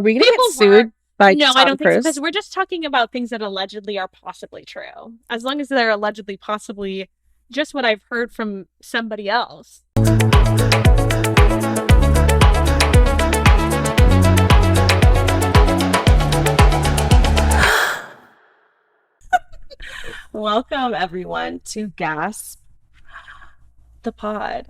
Are we gonna People get sued by No, I Tom don't think so, Cruise? because we're just talking about things that allegedly are possibly true. As long as they're allegedly possibly just what I've heard from somebody else. Welcome everyone to Gasp, the podcast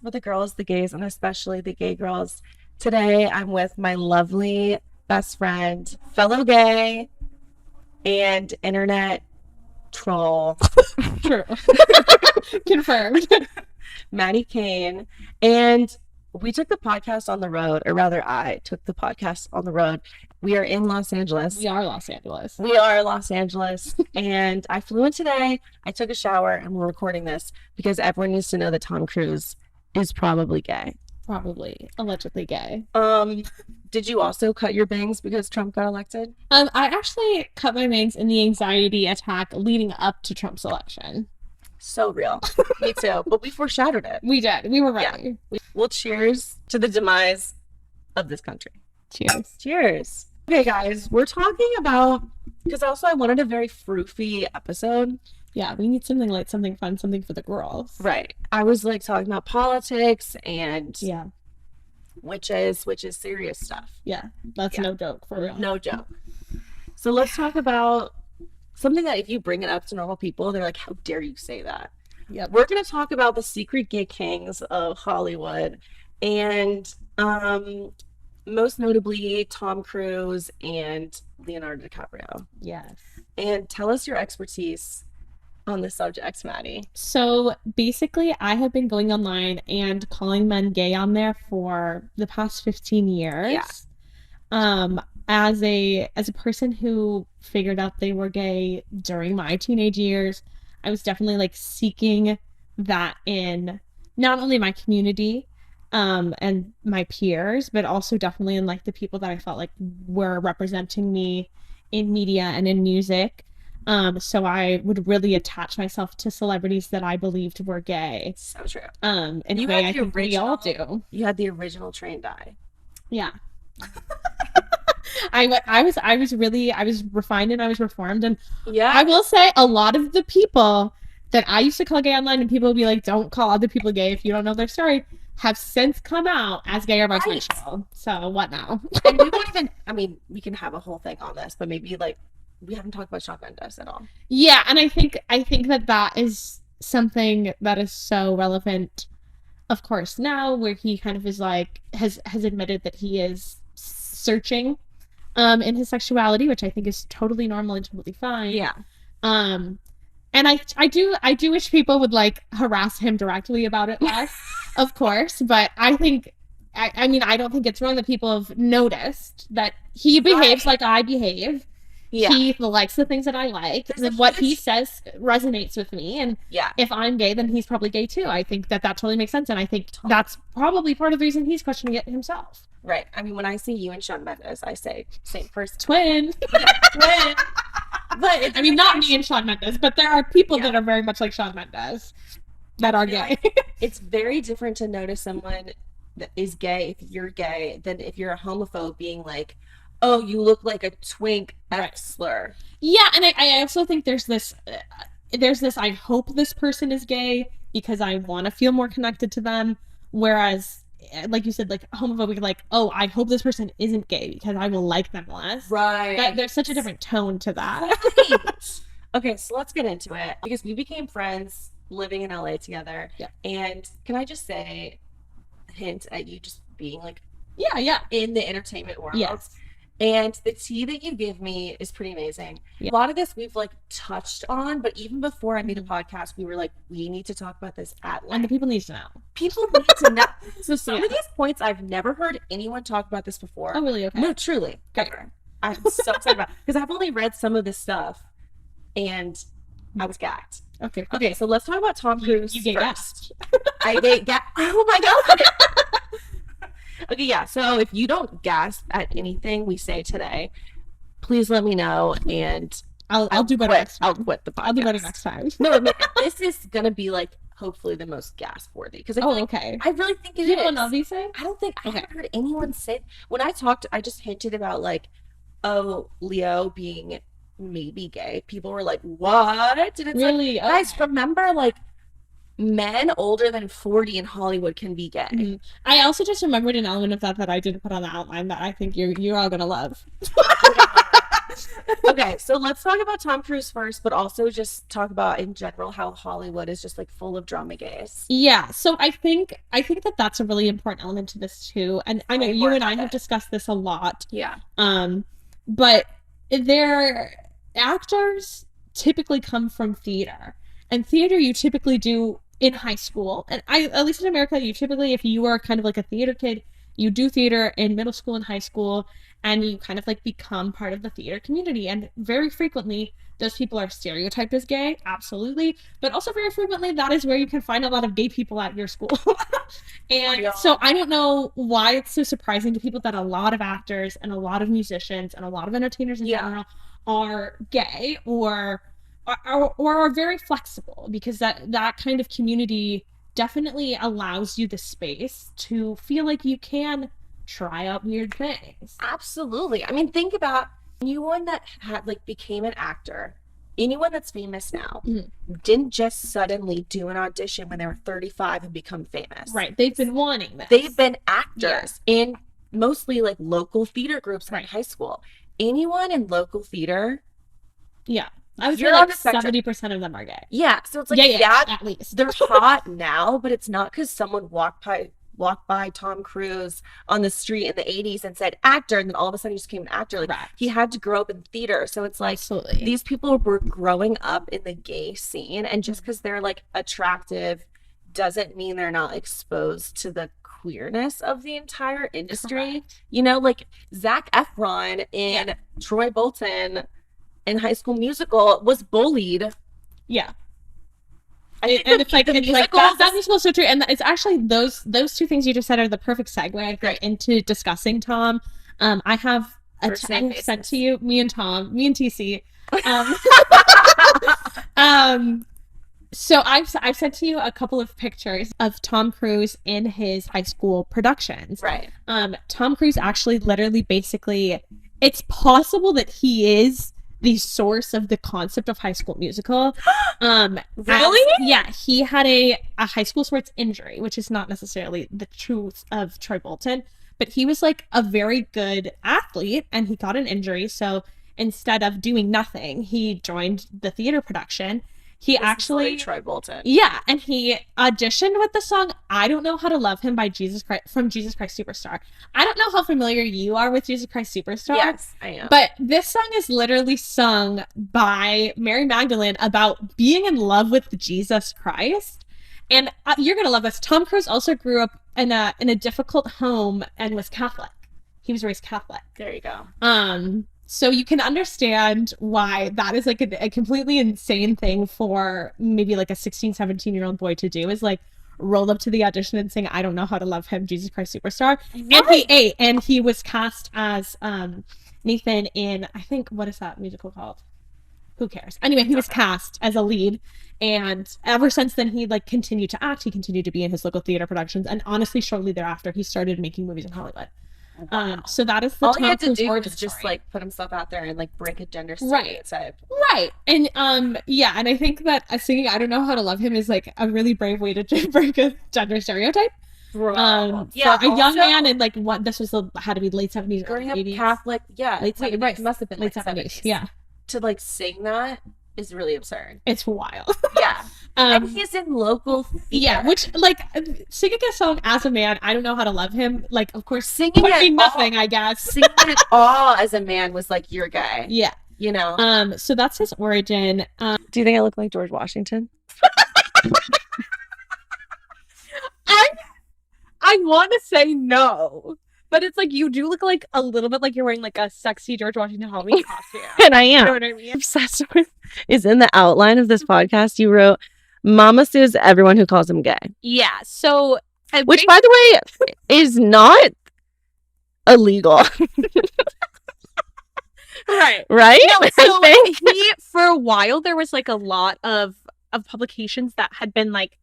for the girls, the gays, and especially the gay girls. Today I'm with my lovely best friend, fellow gay, and internet troll, True. Confirmed. Maddie Kane. And we took the podcast on the road, or rather I took the podcast on the road. We are in Los Angeles. We are Los Angeles. We are Los Angeles. And I flew in today. I took a shower and we're recording this because everyone needs to know that Tom Cruise is probably gay. Probably. Allegedly gay. Did you also cut your bangs because Trump got elected? I actually cut my bangs in the anxiety attack leading up to Trump's election. So real. Me too. But we foreshadowed it. We did. We were ready. Yeah. Well, cheers to the demise of this country. Cheers. Cheers. Okay, guys, we're talking about, because also I wanted a very froofy episode. Yeah, we need something light, something fun, something for the girls. Right. I was like talking about politics and yeah, which is serious stuff. Yeah, that's no joke, for real. No joke. So let's talk about something that if you bring it up to normal people, they're like, how dare you say that? Yeah. We're going to talk about the secret gay kings of Hollywood and most notably Tom Cruise and Leonardo DiCaprio. Yes. And tell us your expertise on the subject, Maddie. So basically, I have been going online and calling men gay on there for the past 15 years. Yeah. As a person who figured out they were gay during my teenage years, I was definitely like seeking that in not only my community and my peers, but also definitely in like the people that I felt like were representing me in media and in music. So I would really attach myself to celebrities that I believed were gay. So true. In a way I think we all do. You had the original trained eye. Yeah. I was refined and I was reformed, and yeah, I will say a lot of the people that I used to call gay online and people would be like, don't call other people gay if you don't know their story, have since come out as gay or bisexual. Right. So what now? And we won't even, I mean, we can have a whole thing on this, but maybe like we haven't talked about Shawn Mendes at all. Yeah, and I think that is something that is so relevant, of course, now where he kind of is like has admitted that he is searching in his sexuality, which I think is totally normal and totally fine. Yeah. And I do wish people would like harass him directly about it less, of course, but I think I mean I don't think it's wrong that people have noticed that he behaves like I behave. Yeah. He likes the things that I like. What he says resonates with me. And yeah, if I'm gay, then he's probably gay too. I think that totally makes sense. And I think that's probably part of the reason he's questioning it himself. Right. I mean, when I see you and Shawn Mendes, I say same person. Twin. Yeah, twin. But I mean, not me and Shawn Mendes, but there are people that are very much like Shawn Mendes that are gay. It's very different to notice someone that is gay if you're gay than if you're a homophobe being like, oh, you look like a twink slur. Yeah, and I also think there's this I hope this person is gay because I want to feel more connected to them, whereas like you said, like homophobic, like, oh, I hope this person isn't gay because I will like them less. Right. There's such a different tone to that. Right. Okay, so let's get into it because we became friends living in LA together. Yeah. And can I just say, hint at you just being like, yeah, in the entertainment world. Yes. And the tea that you give me is pretty amazing. Yeah. A lot of this we've like touched on, but even before I made a podcast, we were like, we need to talk about this at length. And the people need to know. People need to know. So some of these points, I've never heard anyone talk about this before. Oh, really? Okay. No, truly. Ever. I'm so excited about it because I've only read some of this stuff and I was gagged. Okay, so let's talk about Tom Cruise. You get gassed. I get gagged. Oh my God. Okay, yeah. So if you don't gasp at anything we say today, please let me know, and I'll do better next time. I'll quit the podcast. I'll do better next time. No, I mean, this is gonna be like hopefully the most gasp worthy. Because I Oh, feel like, okay. I really think it Do you know is. what these say? I don't think I Okay. haven't heard anyone say when I talked, I just hinted about like, oh, Leo being maybe gay. People were like, what? And it's like, Really? guys, Okay. remember like men older than 40 in Hollywood can be gay. Mhm. I also just remembered an element of that I didn't put on the outline that I think you're all gonna love. You're gonna love it. Okay, so let's talk about Tom Cruise first, but also just talk about in general how Hollywood is just like full of drama gays. Yeah, so I think that that's a really important element to this too. And I know Way you more and I of have it. discussed this a lot. Yeah. Um, but their actors typically come from theater. And theater you typically do in high school. And I at least in America, you typically if you are kind of like a theater kid, you do theater in middle school and high school and you kind of like become part of the theater community. And very frequently those people are stereotyped as gay, absolutely. But also very frequently that is where you can find a lot of gay people at your school. And so Real. I don't know why it's so surprising to people that a lot of actors and a lot of musicians and a lot of entertainers in Yeah. general are gay or are very flexible because that kind of community definitely allows you the space to feel like you can try out weird things. Absolutely. I mean, think about anyone that had like became an actor, anyone that's famous now, Mhm. didn't just suddenly do an audition when they were 35 and become famous. Right. They've been wanting this. They've been actors in mostly like local theater groups in Right. high school. Anyone in local theater, Yeah. I would say you're on like the spectrum. 70% of them are gay. Yeah. So it's like, Yeah, at least. they're hot now, but it's not because someone walked by Tom Cruise on the street in the 80s and said actor, and then all of a sudden he just became an actor. Like Correct. he had to grow up in theater. So it's like Absolutely. these people were growing up in the gay scene, and just because they're like attractive doesn't mean they're not exposed to the queerness of the entire industry. Correct. You know, like Zac Efron in Troy Bolton in High School Musical was bullied. Yeah. I think And it's like that musicals- musical is so true. And it's actually those two things you just said are the perfect segue I think, Right. into discussing Tom. I have First name sent basis. to you, me and TC. So I've sent to you a couple of pictures of Tom Cruise in his high school productions. Right. Tom Cruise actually literally basically it's possible that he is the source of the concept of High School Musical. Really? Yeah, he had a high school sports injury, which is not necessarily the truth of Troy Bolton, but he was like a very good athlete and he got an injury. So instead of doing nothing, he joined the theater production. He actually Troy Bolton. Yeah, and he auditioned with the song "I Don't Know How to Love Him" by Jesus Christ Superstar. I don't know how familiar you are with Jesus Christ Superstar. Yes, I am. But this song is literally sung by Mary Magdalene about being in love with Jesus Christ. And you're gonna love this. Tom Cruise also grew up in a difficult home and was Catholic. He was raised Catholic. There you go. So you can understand why that is like a completely insane thing for maybe like a 16, 17-year-old boy to do is like roll up to the audition and sing I Don't Know How to Love Him, Jesus Christ Superstar. Right. And he was cast as Nathan in, I think, what is that musical called? Who cares? Anyway, he was cast as a lead. And ever since then, he like continued to act. He continued to be in his local theater productions. And honestly, shortly thereafter, he started making movies in Hollywood. So that is the All Tom he had to Cruise do origin was just story. like put himself out there and like break a gender Right. stereotype. Right. And yeah, and I think that singing I Don't Know How to Love Him is like a really brave way to break a gender stereotype. Yeah, for a young also, man in like what this was had to be late 70s or growing up 80s. Catholic, yeah. Late Wait, 70s. right, must have been Late late 70s. 70s. Yeah. To like sing that is really absurd. It's wild. Yeah. And he's in local theater. Yeah, which like singing a song as a man, I Don't Know How to Love Him, like of course Singing would be it nothing, I guess. Singing it all as a man was like, you're gay. Yeah. You know? So that's his origin. Do you think I look like George Washington? I want to say no, but it's like you do look like a little bit like you're wearing like a sexy George Washington Halloween costume. And I am. You know what I mean? Obsessed with is in the outline of this podcast. You wrote, Mama sues everyone who calls him gay. Yeah. So, Which, by the way, is not illegal. right. Right? No, I so think. he for a while there was like a lot of publications that had been like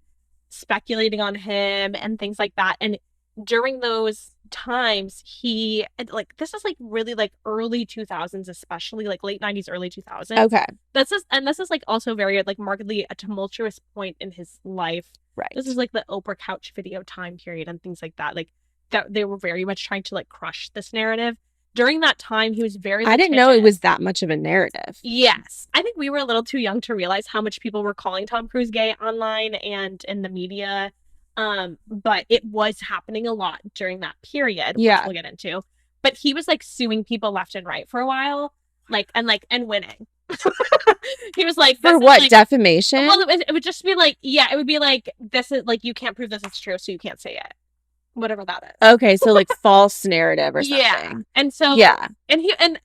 speculating on him and things like that. And during those times, he like this is like really like early 2000s, especially like late 90s, early 2000s. Okay. This is like also very like markedly a tumultuous point in his life. Right. This is like the Oprah couch video time period and things like that. Like that they were very much trying to like crush this narrative. During that time, he was very I didn't know it was that much of a narrative. Yes. I think we were a little too young to realize how much people were calling Tom Cruise gay online and in the media. But it was happening a lot during that period, which we'll get into. But he was like suing people left and right for a while, and winning. He was like, for what, defamation? Well, it would just be like, it would be like, this is like, you can't prove this is true, so you can't say it. Whatever that is. Okay, so like false narrative or something. Yeah. And so and he and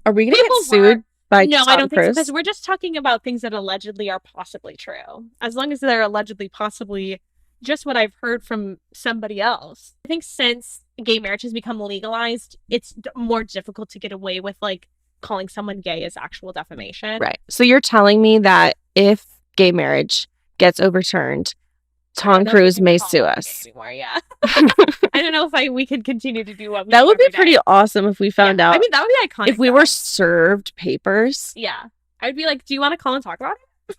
are we gonna get sued by No, Tom I don't Cruise? think so, because we're just talking about things that allegedly are possibly true. As long as they're allegedly possibly just what I've heard from somebody else. I think since gay marriage has become legalized, it's more difficult to get away with like calling someone gay as actual defamation. Right. So you're telling me that if gay marriage gets overturned, Tom Cruise may sue us. Anymore, yeah. I don't know if we could continue to do what we That do would be every pretty day. awesome if we found out. I mean, that would be iconic. If we were served papers. Yeah. I'd be like, do you want to call and talk about it?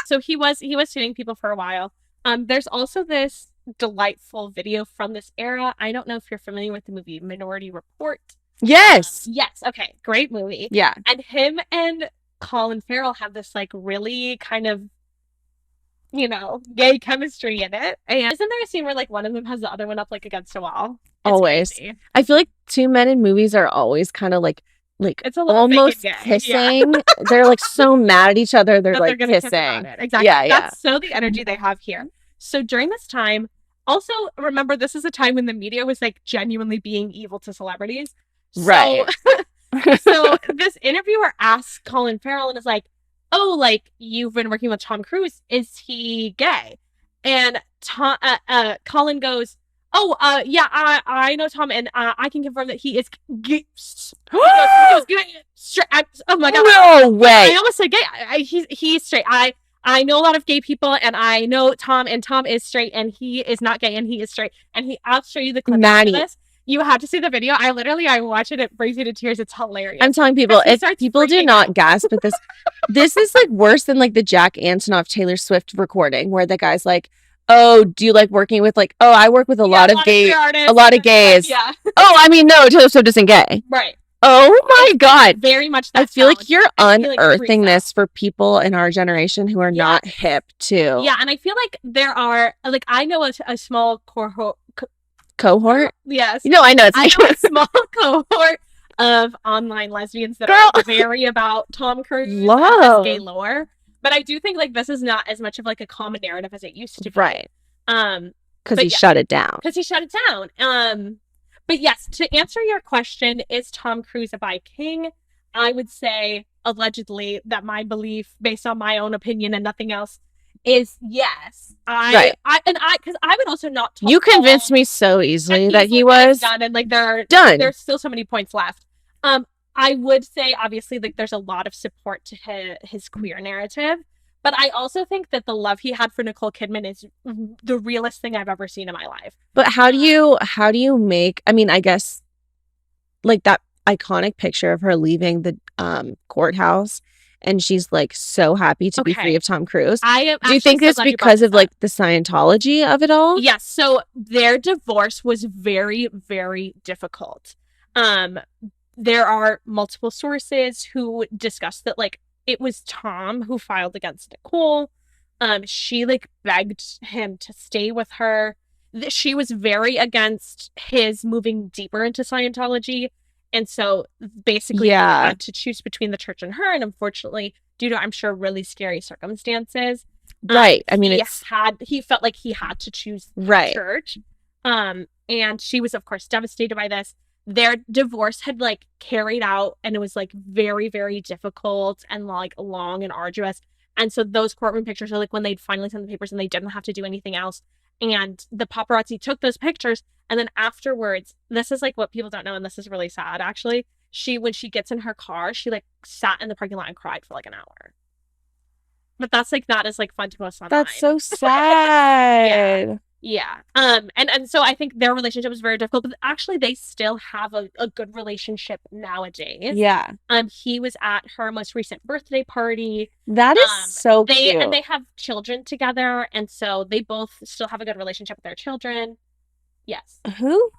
So he was suing people for a while. There's also this delightful video from this era. I don't know if you're familiar with the movie Minority Report. Yes. Yes. Okay. Great movie. Yeah. And him and Colin Farrell have this like really kind of, gay chemistry in it. And isn't there a scene where like one of them has the other one up like against a wall? It's always. crazy. I feel like two men in movies are always kind of like it's a little almost kissing. Yeah. They're like so mad at each other. They're like they're kissing. Kiss exactly. Yeah. That's so the energy they have here. So during this time, also remember this is a time when the media was like genuinely being evil to celebrities. Right. So this interviewer asks Colin Farrell and is like, oh, like you've been working with Tom Cruise. Is he gay? And Colin goes, oh, yeah, I know Tom, and I can confirm that he is gay. He goes straight. Oh my god! No way! I almost said gay. He's straight. I know a lot of gay people, and I know Tom, and Tom is straight, and he is not gay, and he is straight. And I'll show you the clip of this. You have to see the video. I watch it. It brings me to tears. It's hilarious. I'm telling people, if people do not gasp at this, this is like worse than like the Jack Antonoff Taylor Swift recording where the guy's like, oh, do you like working with like, oh, I work with a lot of gays. Yeah. Oh, I mean, no, Taylor Swift isn't gay. Right. Oh my God. Very much. I feel like you're unearthing this for people in our generation who are not hip to. Yeah. And I feel like there are, like, I know a small cohort? Yes. I know I know a small cohort of online lesbians that are very about Tom Cruise and gay lore. But I do think like this is not as much of like a common narrative as it used to be. Right. Because he shut it down. But yes, to answer your question, is Tom Cruise a bi king? I would say allegedly that my belief, based on my own opinion and nothing else, is yes. Because I would also not talk. You convinced me so easily that he was done, and like there's still so many points left. I would say obviously like there's a lot of support to his queer narrative, but I also think that the love he had for Nicole Kidman is the realest thing I've ever seen in my life. But how do you make? I mean, I guess like that iconic picture of her leaving the courthouse. And she's like so happy to be free of Tom Cruise. Do you think it's because of like the Scientology of it all? Yes. So their divorce was very, very difficult. There are multiple sources who discuss that like it was Tom who filed against Nicole. She like begged him to stay with her. She was very against his moving deeper into Scientology. And so basically he had to choose between the church and her. And unfortunately, due to, I'm sure, really scary circumstances. Right. I mean, he felt like he had to choose the church. And she was, of course, devastated by this. Their divorce had like carried out and it was like very, very difficult and like long and arduous. And so those courtroom pictures are like when they'd finally send the papers and they didn't have to do anything else. And the paparazzi took those pictures. And then afterwards, this is like what people don't know. And this is really sad, actually. When she gets in her car, she like sat in the parking lot and cried for like an hour. but that's like not as like fun to post online. That's so sad. Yeah. And so I think their relationship was very difficult, but actually they still have a good relationship nowadays. Yeah. He was at her most recent birthday party. That is so cute. And they have children together, and so they both still have a good relationship with their children. Yes. Who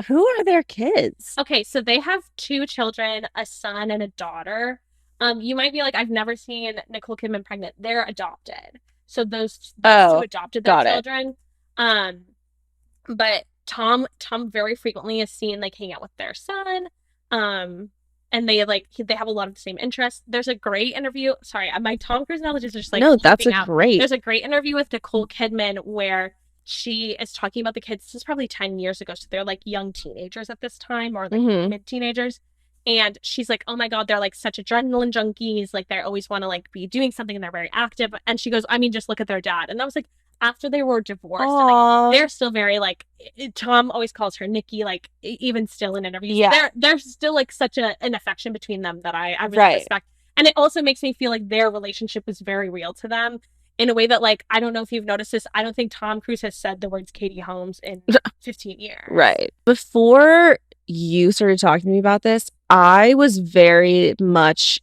are their kids? Okay, so they have 2 children, a son and a daughter. You might be like, I've never seen Nicole Kidman pregnant. They're adopted. So those 2 adopted their children. But Tom very frequently is seen like hanging out with their son. And they have a lot of the same interests. There's a great interview. Sorry, my Tom Cruise analogies are just like, no, that's great. There's a great interview with Nicole Kidman where she is talking about the kids. This is probably 10 years ago, so they're like young teenagers at this time, or like mid-teenagers. And she's like, oh my God, they're like such adrenaline junkies. Like they always want to like be doing something, and they're very active. And she goes, I mean, just look at their dad. And I was like, after they were divorced, and, like, they're still very like, Tom always calls her Nikki, like even still in interviews. Yeah. There's still like such an affection between them that I really respect. And it also makes me feel like their relationship was very real to them in a way that, like, I don't know if you've noticed this, I don't think Tom Cruise has said the words Katie Holmes in 15 years. Right. Before you started talking to me about this, I was very much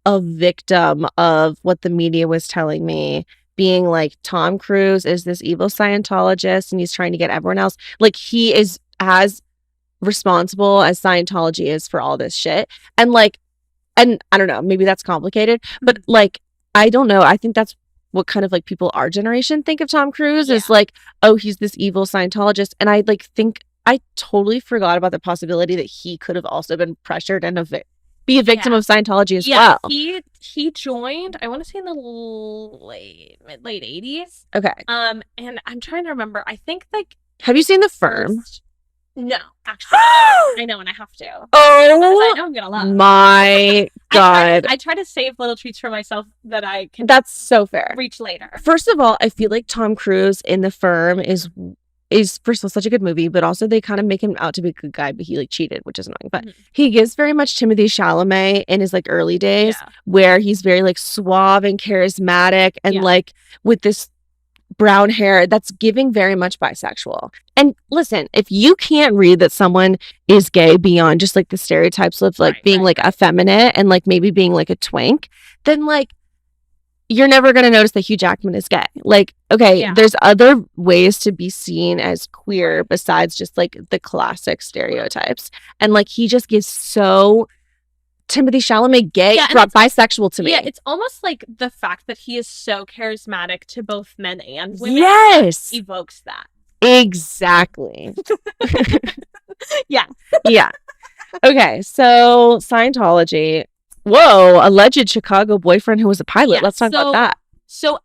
a victim of what the media was telling me, being like, Tom Cruise is this evil Scientologist and he's trying to get everyone else. Like, he is as responsible as Scientology is for all this shit. And like, and I don't know, maybe that's complicated, but like, I don't know. I think that's what kind of like people our generation think of Tom Cruise is like, oh, he's this evil Scientologist. And I like think I totally forgot about the possibility that he could have also been pressured and be a victim of Scientology as well. He joined, I want to say in the late 80s. Okay. And I'm trying to remember. I think like, have you seen The Firm? No, actually. I know, and I have to. Oh, I know I'm gonna love. My God. I try to save little treats for myself that I can. That's so fair. Reach later. First of all, I feel like Tom Cruise in The Firm is first of all such a good movie, but also they kind of make him out to be a good guy, but he like cheated, which is annoying. But he gives very much Timothée Chalamet in his like early days, where he's very like suave and charismatic and like with this brown hair that's giving very much bisexual. And listen, if you can't read that someone is gay beyond just like the stereotypes of like being like effeminate and like maybe being like a twink, then like you're never going to notice that Hugh Jackman is gay. Like, okay, there's other ways to be seen as queer besides just like the classic stereotypes. And like he just gives so Timothée Chalamet gay, bisexual to me. Yeah, it's almost like the fact that he is so charismatic to both men and women. Yes, evokes that. Exactly. Yeah. Okay, so Scientology. Whoa, alleged Chicago boyfriend who was a pilot. Let's talk about that. So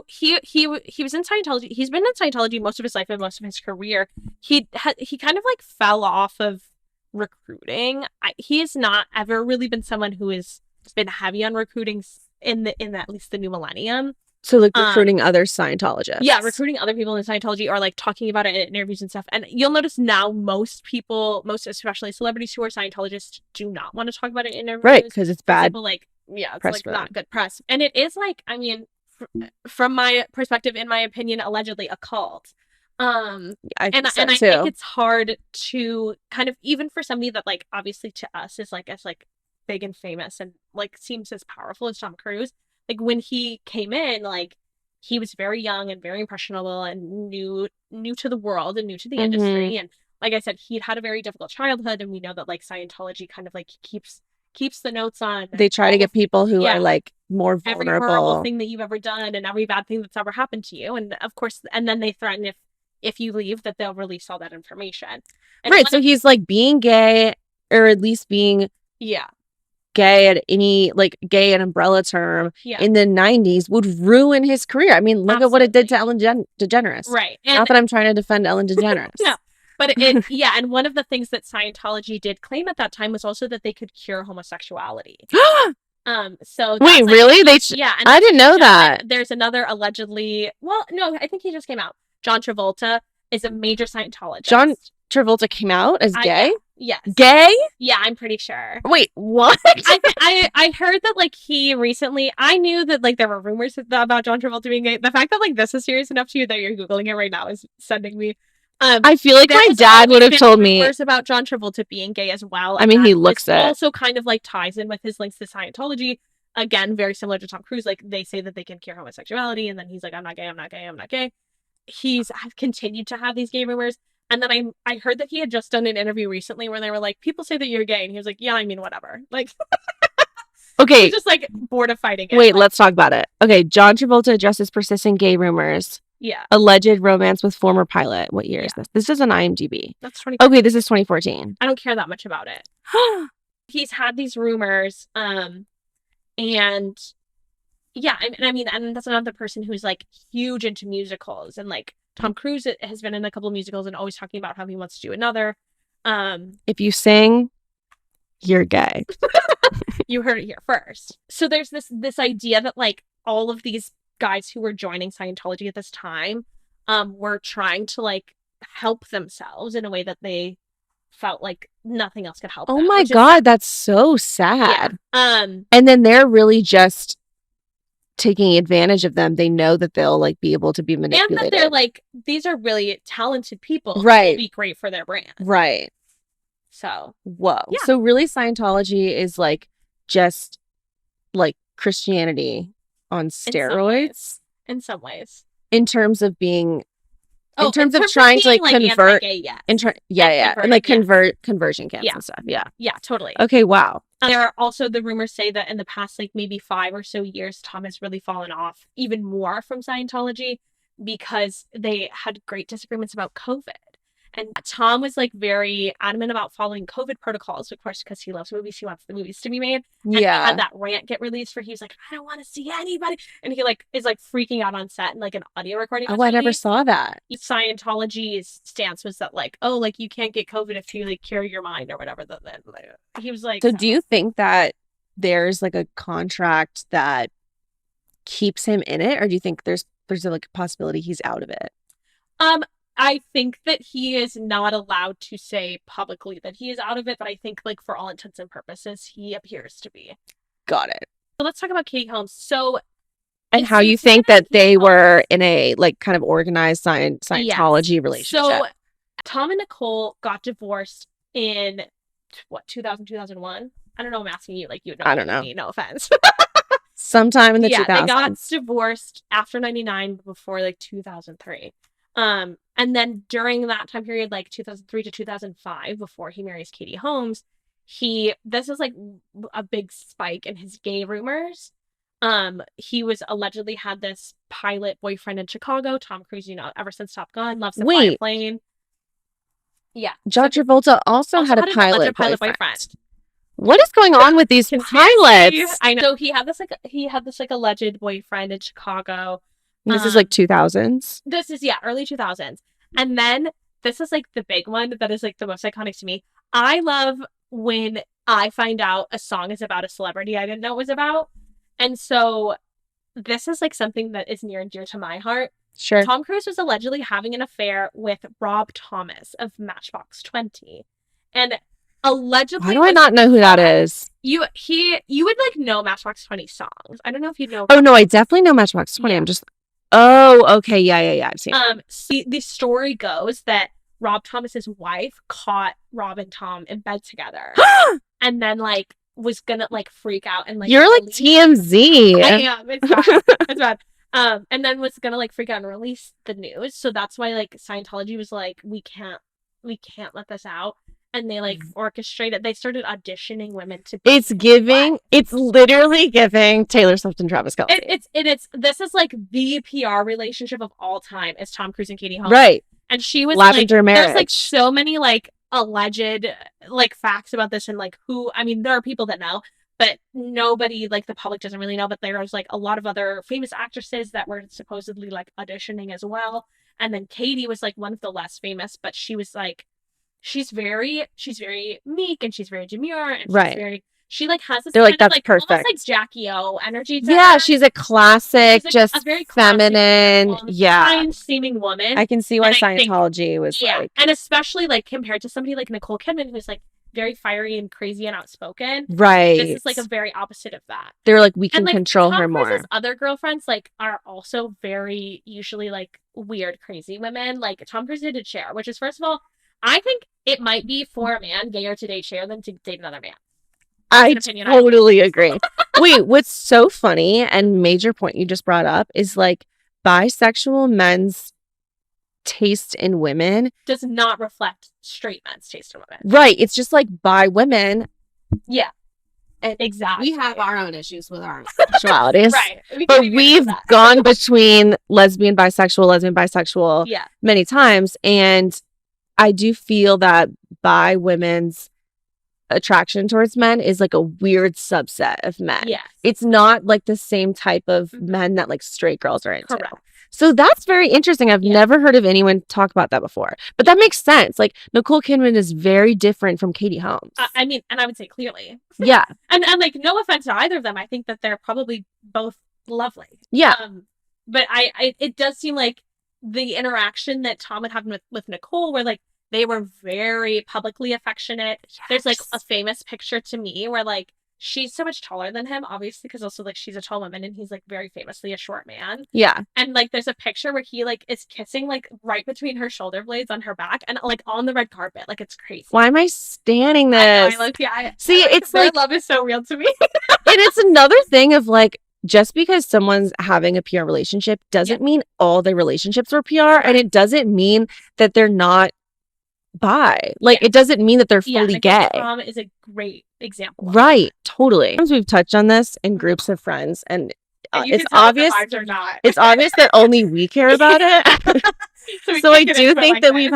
he was in Scientology. He's been in Scientology most of his life and most of his career. He kind of like fell off of recruiting. He has not ever really been someone who has been heavy on recruiting in at least the new millennium. So like recruiting other Scientologists. Yeah, recruiting other people in Scientology or like talking about it in interviews and stuff. And you'll notice now most people, especially celebrities who are Scientologists, do not want to talk about it in interviews. Right, because it's bad. People it's like not good press. And it is like, I mean, from my perspective, in my opinion, allegedly a cult. I think it's hard to kind of, even for somebody that like obviously to us is like as like big and famous and like seems as powerful as Tom Cruise. Like when he came in, like he was very young and very impressionable and new to the world and new to the industry. And like I said, he'd had a very difficult childhood, and we know that like Scientology kind of like keeps the notes on. They try to get people who are like more vulnerable. Every horrible thing that you've ever done and every bad thing that's ever happened to you. And of course, and then they threaten if you leave that they'll release all that information. And right. So he's like being gay, or at least being gay at any like gay an umbrella term in the 90s would ruin his career. I mean, look at what it did to Ellen DeGeneres. Right. Not that I'm trying to defend Ellen DeGeneres. No. But and one of the things that Scientology did claim at that time was also that they could cure homosexuality. So wait, really? I didn't know that. There's another allegedly, well, no, I think he just came out. John Travolta is a major Scientologist. John Travolta came out as gay? Yes. Gay? Yeah, I'm pretty sure. Wait, what? I heard that like he recently. I knew that like there were rumors about John Travolta being gay. The fact that like this is serious enough to you that you're googling it right now is sending me. I feel like There my has dad would always have been told me. rumors about John Travolta being gay as well. I and mean, he that looks this it. also kind of like ties in with his links to Scientology. Again, very similar to Tom Cruise. Like they say that they can cure homosexuality, and then he's like, I'm not gay, I'm not gay, I'm not gay. He's continued to have these gay rumors. And then I heard that he had just done an interview recently where they were like, people say that you're gay. And he was like, yeah, I mean, whatever. Like, Okay, he's just like bored of fighting it. wait, Like, let's talk about it. Okay, John Travolta addresses persistent gay rumors. yeah, Alleged romance with former pilot. What year is Yeah. this? This is an IMDb. that's 20. Okay, this is 2014. I don't care that much about it. He's had these rumors, and yeah, I mean, and that's another person who's like huge into musicals, and like Tom Cruise has been in a couple of musicals and always talking about how he wants to do another. If you sing, you're gay. You heard it here first. So there's this idea that like all of these guys who were joining Scientology at this time, were trying to like help themselves in a way that they felt like nothing else could help Oh them, my which is God, sad. that's so Yeah. sad. And then they're really just taking advantage of them. They know that they'll like be able to be And manipulated. that they're like, these are really talented people who Right. will be great for their brand. Right. So Whoa. Yeah. So really Scientology is like just like Christianity on steroids in some ways. in terms of being Oh, in terms of trying to being, like convert anti-gay, yes. yeah, and like conversion camps Yeah. and stuff. Yeah. Yeah, totally. Okay, wow. There are also the rumors say that in the past like maybe 5 or so years, Tom has really fallen off even more from Scientology because they had great disagreements about COVID. And Tom was like very adamant about following COVID protocols, of course, because he loves movies. He wants the movies to be made. And he Yeah. had that rant get released where he was like, I don't want to see anybody. And he like is like freaking out on set and like an audio recording. Oh, I never saw that. Scientology's stance was that like, oh, like you can't get COVID if you like cure your mind or whatever. He was like, So do you think that there's like a contract that keeps him in it, or do you think there's like a possibility he's out of it? I think that he is not allowed to say publicly that he is out of it, but I think like for all intents and purposes, he appears to be. Got it. So let's talk about Katie Holmes. So And how you think that they were in a like kind of organized Scientology relationship. So Tom and Nicole got divorced in what, 2000, 2001? I don't know. I'm asking you like you would know. I don't know. Me, no offense. Sometime in the Yeah, 2000s. they got divorced after 99 before like 2003. And then during that time period, like 2003 to 2005, before he marries Katie Holmes, this is like a big spike in his gay rumors. He was allegedly had this pilot boyfriend in Chicago. Tom Cruise, ever since Top Gun, loves to fly a plane. Yeah. John Travolta also had a an pilot alleged boyfriend. What is going on with these pilots? I know. So he had this alleged boyfriend in Chicago. This is like 2000s. This is early 2000s. And then this is like the big one that is like the most iconic to me. I love when I find out a song is about a celebrity I didn't know it was about. And so this is like something that is near and dear to my heart. Sure. Tom Cruise was allegedly having an affair with Rob Thomas of Matchbox 20. And allegedly, why do I not know who that is? You would like know Matchbox 20 songs. I don't know if you know. Oh no, I definitely know Matchbox 20. Yeah. I'm just okay, yeah. I've seen it. See, the story goes that Rob Thomas's wife caught Rob and Tom in bed together. And then like was gonna like freak out and like you're like TMZ. I am. It's bad. It's bad. And then was gonna like freak out and release the news. So that's why like Scientology was like, we can't let this out. And they like orchestrated. They started auditioning women to be. It's literally giving Taylor Swift and Travis Kelce. This is like the PR relationship of all time is Tom Cruise and Katie Holmes. Right. And she was Lavender marriage. There's like so many like alleged like facts about this and like there are people that know, but nobody, like the public doesn't really know, but there's like a lot of other famous actresses that were supposedly like auditioning as well. And then Katie was like one of the less famous, but she was like, she's very meek and she's very demure and she's very, She like has this They're like, kind of, that's almost like perfect. Jackie O energy to Yeah, her. she's a classic, She's, like, just a very classic, feminine. beautiful, Yeah. kind-seeming woman. I can see why And I think- Scientology was Yeah, like, and especially like compared to somebody like Nicole Kidman, who's like very fiery and crazy and outspoken. right. This is like a very opposite of that. They're like, we can And like control Tom her more. Cruise's other girlfriends like are also very usually like weird, crazy women. Like Tom Cruise dated Cher, which is, first of all, I think it might be for a man gayer to date Cher than to date another man. I totally agree. Wait, what's so funny and major point you just brought up is like bisexual men's taste in women does not reflect straight men's taste in women. Right. It's just like bi women. Yeah. And exactly. We have our own issues with our sexualities. Right. But we've gone between lesbian, bisexual yeah. many times. And I do feel that bi women's attraction towards men is like a weird subset of men. Yes. It's not like the same type of men that like straight girls are into. Correct. So that's very interesting. I've never heard of anyone talk about that before. But that makes sense. Like Nicole Kidman is very different from Katie Holmes. I mean, and I would say clearly. Yeah. and like no offense to either of them. I think that they're probably both lovely. Yeah. But I it does seem like the interaction that Tom would have with Nicole, where like they were very publicly affectionate. Yes. There's like a famous picture to me where like she's so much taller than him, obviously, because also like she's a tall woman and he's like very famously a short man. Yeah. And like there's a picture where he like is kissing like right between her shoulder blades on her back and like on the red carpet. Like it's crazy. Why am I standing this? See, it's their like love is so real to me. And it's another thing of like, just because someone's having a PR relationship doesn't mean all their relationships are PR, and it doesn't mean that they're not bi. Like it doesn't mean that they're fully gay. Tom is a great example. Right, totally. Sometimes we've touched on this in groups of friends, and it's obvious. It's obvious that only we care about it. So I do think that we've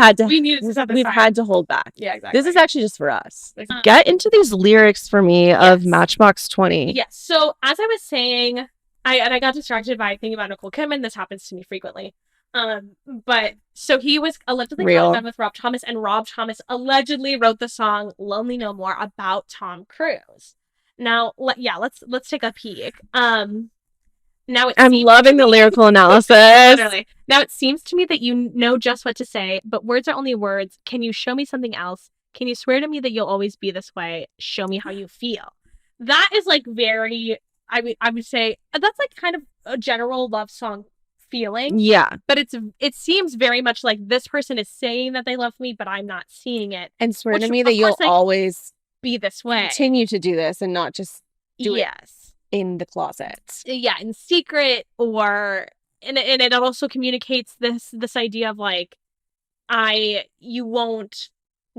had to hold back. Yeah, exactly. This is actually just for us. Get into these lyrics for me of Matchbox 20. Yes. So as I was saying, I got distracted by thinking about Nicole Kidman. This happens to me frequently. But so he was allegedly caught with Rob Thomas, and Rob Thomas allegedly wrote the song "Lonely No More" about Tom Cruise. Now, let's take a peek. Now I'm loving the lyrical analysis. Literally. Now it seems to me that you know just what to say, but words are only words. Can you show me something else? Can you swear to me that you'll always be this way? Show me how you feel. That is like very, I would say that's like kind of a general love song feeling. Yeah. But it seems very much like this person is saying that they love me, but I'm not seeing it. And swear to me that you'll always be this way. Continue to do this and not just do it in the closet. Yeah, in secret, or and it also communicates this idea of like you won't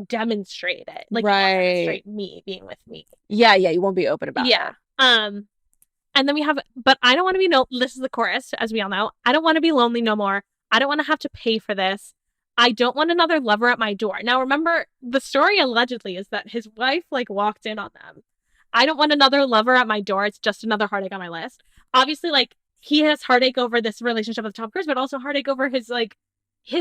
demonstrate it. Like you won't demonstrate me being with me. Yeah, you won't be open about it. Yeah. And then we have, but I don't want to be this is the chorus, as we all know. I don't want to be lonely no more. I don't want to have to pay for this. I don't want another lover at my door. Now remember, the story allegedly is that his wife like walked in on them. I don't want another lover at my door. It's just another heartache on my list. Obviously, like, he has heartache over this relationship with Tom Cruise, but also heartache over his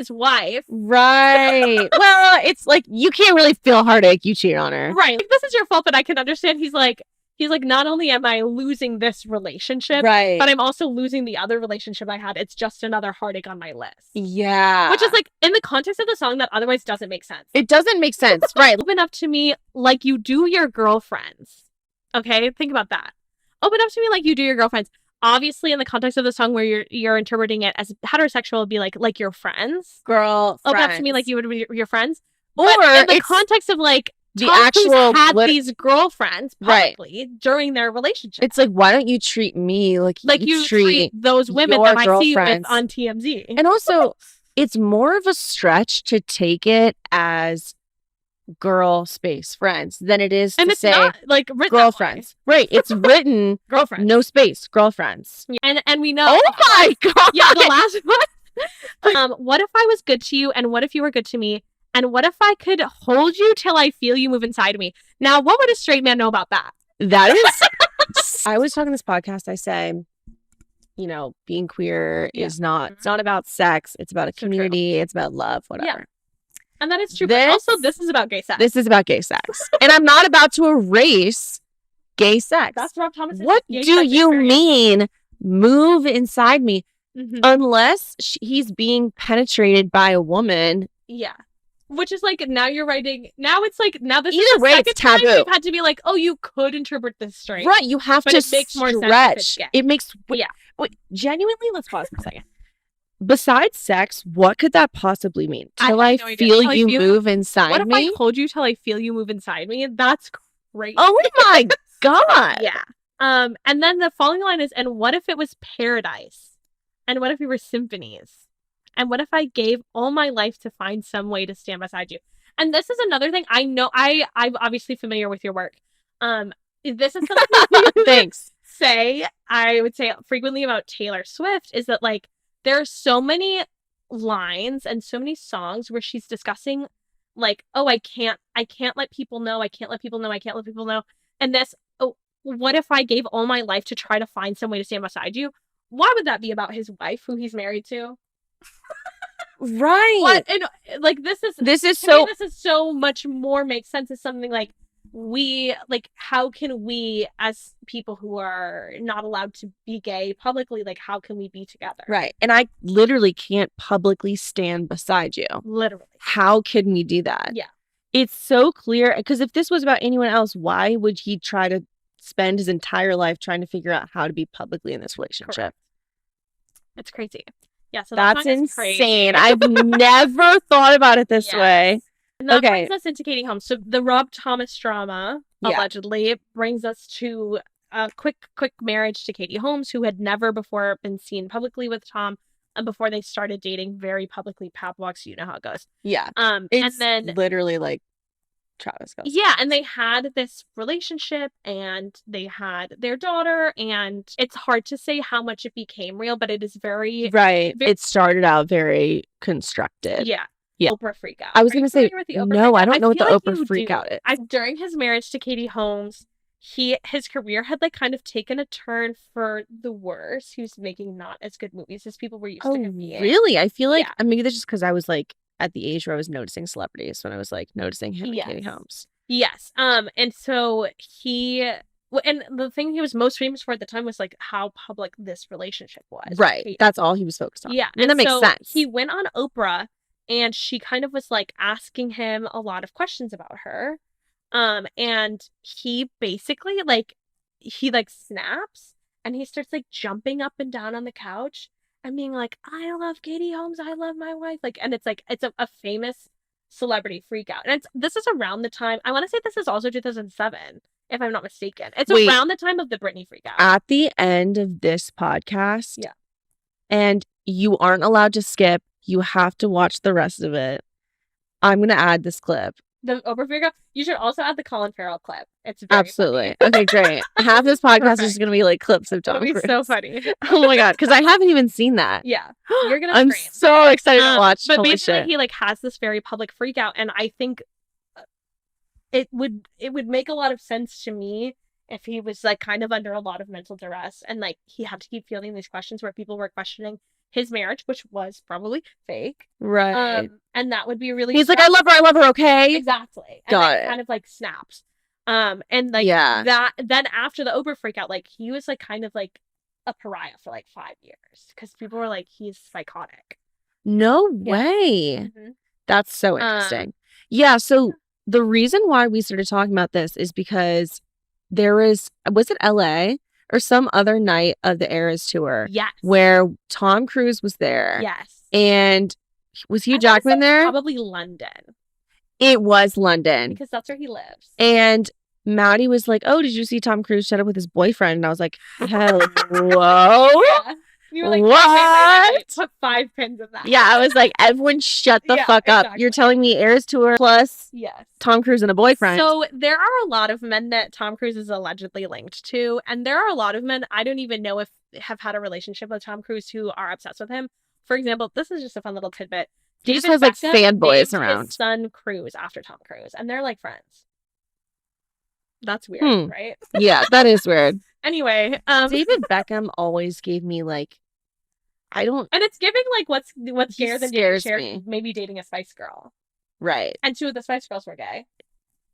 wife. Right. Well, it's like, you can't really feel heartache. You cheat on her. Right. Like, this is your fault, but I can understand. He's like, not only am I losing this relationship, right, but I'm also losing the other relationship I had. It's just another heartache on my list. Yeah. Which is like, in the context of the song, that otherwise doesn't make sense. It doesn't make sense. Right. Open up to me like you do your girlfriends. Okay, think about that. Open up to me like you do your girlfriends. Obviously, in the context of the song where you're interpreting it as heterosexual, it'd be like your friends. Open up to me like you would be your friends. Or but in the context of like the Tom actual Cruise had these girlfriends publicly during their relationship. It's like, why don't you treat me like you treat those women that I see you with on TMZ? And also, it's more of a stretch to take it as girl space friends than it is to say not, like, girlfriends. Right. It's written girlfriends. No space, girlfriends. And we know. Oh my God. Yeah, the last one. What if I was good to you, and what if you were good to me? And what if I could hold you till I feel you move inside me? Now, what would a straight man know about that? That is I was talking this podcast, I say, you know, being queer is not, it's not about sex, it's about a community, it's about love, whatever. Yeah. And that is true. But also, this is about gay sex. This is about gay sex. And I'm not about to erase gay sex. That's Rob Thomas. What do you mean move inside me? Unless he's being penetrated by a woman. Yeah. Which is like, now you're writing, now it's like, now this Either is the way, second it's taboo. time we've had to be like, oh, you could interpret this straight. Right, you have but to it makes more sense if it's stretch. gay. It makes, Yeah. wait, genuinely, let's pause for a second. Besides sex, what could that possibly mean? Till I no idea. feel Till I you feel- move inside What if me? I told you till I feel you move inside me? That's crazy. Oh my God. Yeah. And then the following line is, and what if it was paradise? And what if we were symphonies? And what if I gave all my life to find some way to stand beside you? And this is another thing. I know I'm obviously familiar with your work. This is something you Thanks. I would say frequently about Taylor Swift is that like there are so many lines and so many songs where she's discussing like, oh, I can't let people know, I can't let people know, I can't let people know. And this, oh, what if I gave all my life to try to find some way to stand beside you? Why would that be about his wife who he's married to? Right. What? And like this is so much more makes sense as something like how can we as people who are not allowed to be gay publicly, like how can we be together? Right. And I literally can't publicly stand beside you. Literally. How can we do that? Yeah. It's so clear because if this was about anyone else, why would he try to spend his entire life trying to figure out how to be publicly in this relationship? Correct. It's crazy. Yeah, so that's insane. I've never thought about it this way. And that brings us into Katie Holmes. So the Rob Thomas drama allegedly brings us to a quick marriage to Katie Holmes, who had never before been seen publicly with Tom, and before they started dating very publicly, pap walks. You know how it goes. Yeah. It's and then literally like Travis goes. Yeah, and they had this relationship and they had their daughter, and it's hard to say how much it became real, but it is very it started out very constructed. Yeah. Oprah freak out. I was going to say, no, I don't know what the Oprah freak out is. During his marriage to Katie Holmes, his career had like kind of taken a turn for the worse. He was making not as good movies as people were used to him being. Really? I feel like maybe that's just because I was like at the age where I was noticing celebrities when I was like noticing him and Katie Holmes. Yes. And so and the thing he was most famous for at the time was like how public this relationship was. Right. That's all he was focused on. Yeah. And that makes sense. He went on Oprah and she kind of was like asking him a lot of questions about her. And he basically he snaps and he starts like jumping up and down on the couch and being like, I love Katie Holmes, I love my wife. And it's like, it's a famous celebrity freak out. And this is around the time, I want to say this is also 2007, if I'm not mistaken. It's around the time of the Britney freak out. At the end of this podcast, and you aren't allowed to skip, you have to watch the rest of it. I'm going to add this clip. The Oprah freak out. You should also add the Colin Farrell clip. It's very absolutely funny. Okay, great. Half this podcast is just going to be like clips of Tom Cruise. It'll be so funny. Oh my God, because I haven't even seen that. Yeah, you're gonna. I'm so excited to watch. But basically, he has this very public freak out, and I think it would make a lot of sense to me if he was kind of under a lot of mental duress, and he had to keep fielding these questions where people were questioning his marriage, which was probably fake. Right. And that would be really. He's like, I love her, okay? Exactly. Got it. Kind of snaps. And that then after the Oprah freak out, he was kind of a pariah for 5 years because people were like, he's psychotic. No way. Mm-hmm. That's so interesting. So the reason why we started talking about this is because there was it LA or some other night of the Eras tour? Yes. Where Tom Cruise was there. Yes. And was Hugh Jackman there? Probably London. It was London. Because that's where he lives. And Maddie was like, oh, did you see Tom Cruise shut up with his boyfriend? And I was like, hello? Yeah. You were like, what? Wait, put 5 pins in that. Yeah, I was like, everyone shut the fuck up. Exactly. You're telling me Eras tour plus Tom Cruise and a boyfriend. So there are a lot of men that Tom Cruise is allegedly linked to. And there are a lot of men I don't even know if have had a relationship with Tom Cruise who are obsessed with him. For example, this is just a fun little tidbit. He just has fanboys around. His son Cruise after Tom Cruise. And they're friends. That's weird, right? Yeah, that is weird. Anyway, David Beckham always gave me I don't, and it's giving what's scarier than me. Maybe dating a Spice Girl, right? And 2 of the Spice Girls were gay.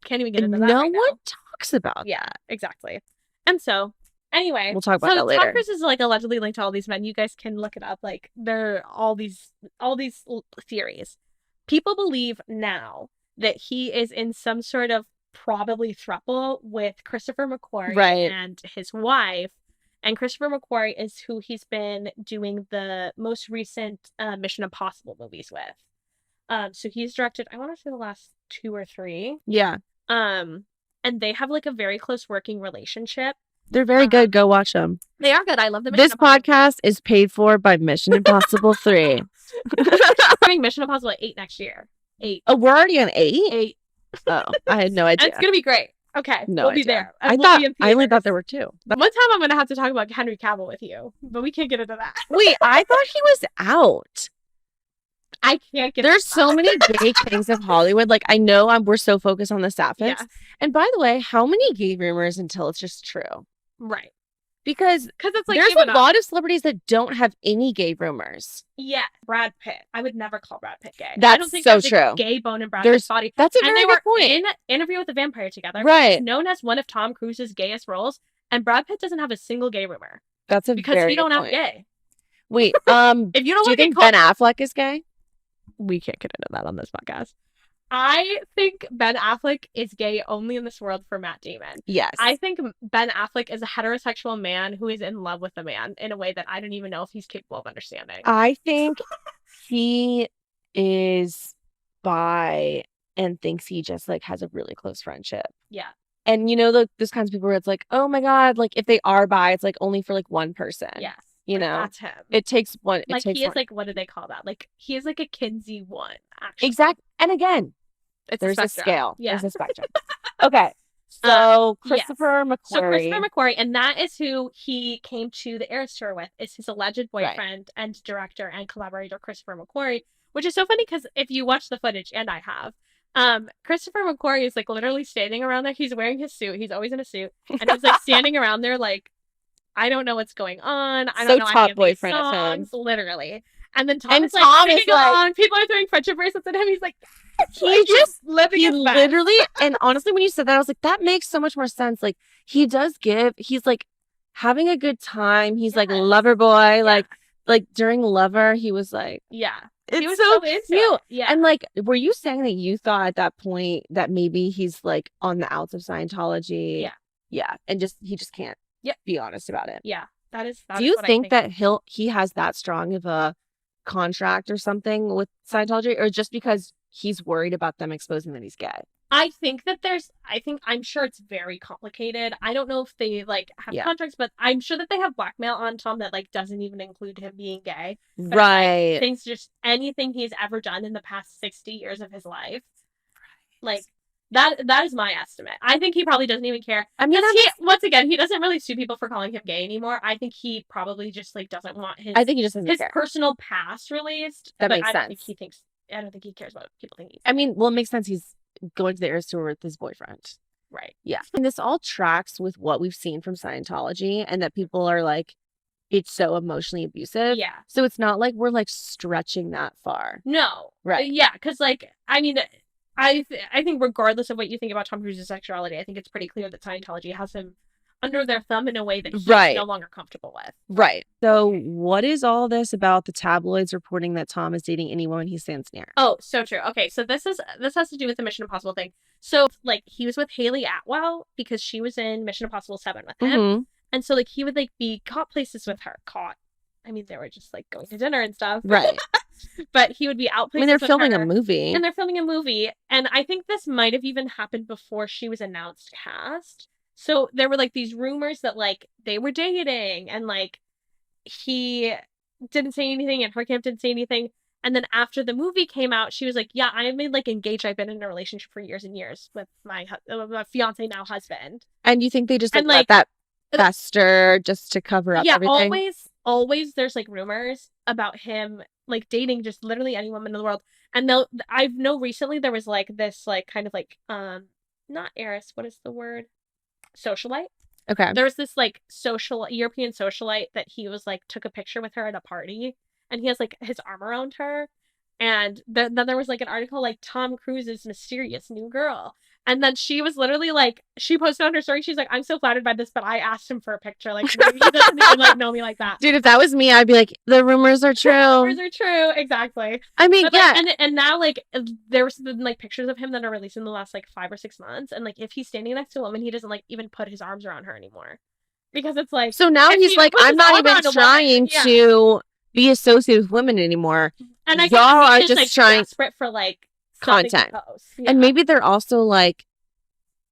Can't even get into that. No one talks about. Yeah, exactly. And so, anyway, We'll talk about that Tom later. Cruise is like allegedly linked to all these men. You guys can look it up. Like there are all these theories. People believe now that he is in some sort of probably throuple with Christopher McQuarrie Right. and his wife. And Christopher McQuarrie is who he's been doing the most recent Mission Impossible movies with. So he's directed, I want to say the last 2 or 3. Yeah. And they have like a very close working relationship. They're very good. Go watch them. They are good. I love the This podcast is paid for by Mission Impossible 3. doing Mission Impossible 8 next year. 8. Oh, we're already on 8? 8. Oh, I had no And idea. it's gonna be great. Okay, No we'll be idea. there. I And thought we'll be in I only theaters. thought there were 2. One time I'm gonna have to talk about Henry Cavill with you, but we can't get into that. Wait, I thought he was out. I can't get. There's into so that. many gay kings of Hollywood. Like, I know we're so focused on the sapphics. Yeah. And by the way, how many gay rumors until it's just true? Right. Because It's like there's given a up. lot of celebrities that don't have any gay rumors. Yeah, Brad Pitt. I would never call Brad Pitt gay. I That's don't think so there's a true. gay bone in Brad There's- Pitt's body. That's a And very they good were point. in Interview with the Vampire together. Right. It's known as one of Tom Cruise's gayest roles, and Brad Pitt doesn't have a single gay rumor That's a because very he don't good have point. gay. Wait, If you don't do you want to think get Ben Affleck is gay? we can't get into that on this podcast. I think Ben Affleck is gay only in this world for Matt Damon. Yes. I think Ben Affleck is a heterosexual man who is in love with a man in a way that I don't even know if he's capable of understanding. I think he is bi and thinks he just like has a really close friendship. Yeah. And you know, those kinds of people where it's like, oh my God, like if they are bi, it's like only for like one person. Yes. You like, know, that's him. it takes one. It Like takes he is one. like, what do they call that? Like he is like a Kinsey 1, actually. Exactly. And again, It's there's a spectrum. scale. Yeah. There's a spectrum. Okay. So yes. Christopher McQuarrie. So Christopher McQuarrie, and that is who he came to the Eras Tour with, is his alleged boyfriend and director and collaborator Christopher McQuarrie, which is so funny because if you watch the footage, and I have, Christopher McQuarrie is like literally standing around there. He's wearing his suit. He's always in a suit, and he's like standing around there like, I don't know what's going on. I don't know top any of these boyfriend of songs, literally. And then Tom And is like Tom is singing like- along. People are throwing friendship bracelets at him. He's like, He just living he his best. literally, and honestly, when you said that, I was like, that makes so much more sense. Like he does give. He's like having a good time. He's like Yes. lover boy. Yeah. Like during Lover, he was like, Yeah. it's He was so into cute. it. Yeah. And like, were you saying that you thought at that point that maybe he's like on the outs of Scientology? Yeah. Yeah. And he just can't be honest about it. Yeah. That is Do you what I think that he has that strong of a contract or something with Scientology, or just because he's worried about them exposing that he's gay? I think that I'm sure it's very complicated. I don't know if they like have Yeah. contracts, but I'm sure that they have blackmail on Tom that like doesn't even include him being gay. But, like, Right. things just anything he's ever done in the past 60 years of his life. Like that is my estimate. I think he probably doesn't even care. I mean, Once again, he doesn't really sue people for calling him gay anymore. I think he probably just like doesn't want his I think he just doesn't his care. personal past released. That but makes I don't think sense. I don't think he cares what people think. I mean, well, it makes sense. He's going to the Eras Tour with his boyfriend. Right. Yeah. And this all tracks with what we've seen from Scientology, and that people are like, it's so emotionally abusive. Yeah. So it's not like we're like stretching that far. No. Right. Yeah, because like I mean, I think regardless of what you think about Tom Cruise's sexuality, I think it's pretty clear that Scientology has him under their thumb in a way that he's Right. no longer comfortable with. Right. So what is all this about the tabloids reporting that Tom is dating any woman he stands near? Oh, so true. Okay, so this has to do with the Mission Impossible thing. So like he was with Hailey Atwell because she was in Mission Impossible 7 with him. Mm-hmm. And so like he would like be caught places with her. I mean, they were just like going to dinner and stuff. Right. But he would be out I places mean, they're with filming her. a movie. And they're filming a movie. And I think this might have even happened before she was announced cast. So there were like these rumors that like they were dating and like he didn't say anything and her camp didn't say anything. And then after the movie came out, she was like, yeah, I'm like engaged. I've been in a relationship for years and years with my fiance, now husband. And you think they just like, And, like, let that fester just to cover up Yeah, everything? always there's like rumors about him like dating just literally any woman in the world. And I know recently there was like this like kind of like not heiress, what is the word? Socialite. Okay. There's this like European socialite that he was like took a picture with her at a party, and he has like his arm around her. And then there was like an article like Tom Cruise's mysterious new girl. And then she was literally like, she posted on her story, she's like, I'm so flattered by this, but I asked him for a picture. Like, maybe he doesn't even like know me like that. Dude, if that was me, I'd be like, the rumors are true. The rumors are true, exactly. I mean, But, yeah. like, and now like there's been like pictures of him that are released in the last like 5 or 6 months, and like if he's standing next to a woman, he doesn't like even put his arms around her anymore, because it's like, So now if he's he like, puts I'm his not arm even around a woman, trying yeah. to be associated with women anymore. And I Y'all think are he's just like trying desperate for like something to content. post. Yeah. And maybe they're also like,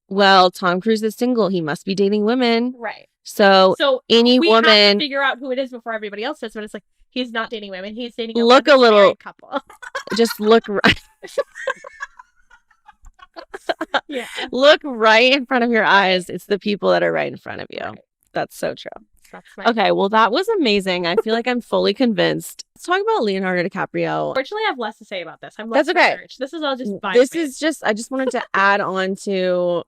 well, Tom Cruise is single. He must be dating women. right. So any we have to woman, figure out who it is before everybody else does, but it's like he's not dating women. He's dating a Look a little- married couple. just look right, Yeah. look right in front of your eyes. It's the people that are right in front of you. Right. That's so true. That's my Okay, well, that was amazing. I feel like I'm fully convinced. Let's talk about Leonardo DiCaprio. Unfortunately, I have less to say about this. I'm That's less okay. research. This is all just vibe This based. is just, I just wanted to add on to,